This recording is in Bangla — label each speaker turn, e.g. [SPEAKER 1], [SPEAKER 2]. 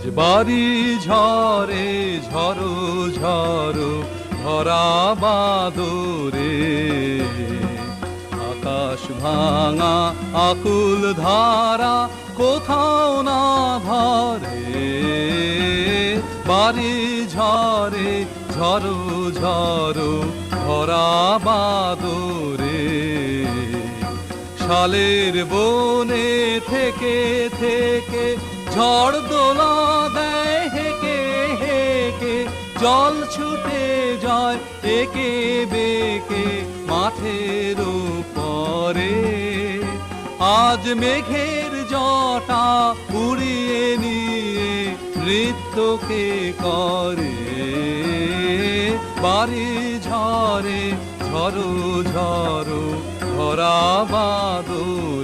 [SPEAKER 1] আজ বাড়ি ঝরে ঝরো ঝরো ধরা বাদরে, আকাশ ভাঙা আকুল ধারা কোথাও না ধরে। বাড়ি ঝরে ঝরো ঝরো ধরা বাদরে, শালের বনে থেকে থেকে ঝড় দোলা দেয় হেকে হেকে, জল ছুটে যায় একে বেকে মাঠের উপরে। আজ মেঘের জটা উড়িয়ে নিয়ে নৃত্যকে করে, বাড়ি ঝরে ঝরো ঝরো ধরা বাদরে।